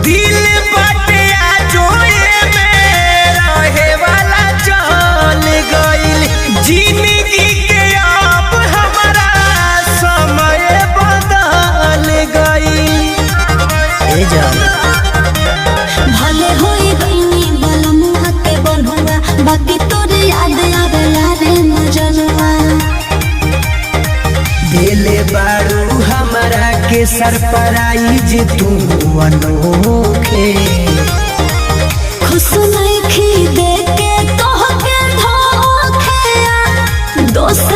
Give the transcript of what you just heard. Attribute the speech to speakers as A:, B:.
A: दिल बाटे आजोए में रहे वाला चल गइल। जिंदगी के अब हमारा समय बदल गइल।
B: भले होई गईनी बलमुआ के बनहुआ, बाकी तोर याद आवेला रे मजनुआ।
A: दिले बारू हमारा के सरप्राइज तू अनोखे।
B: खुश नइखी देके तोहके धोखे, दोस्त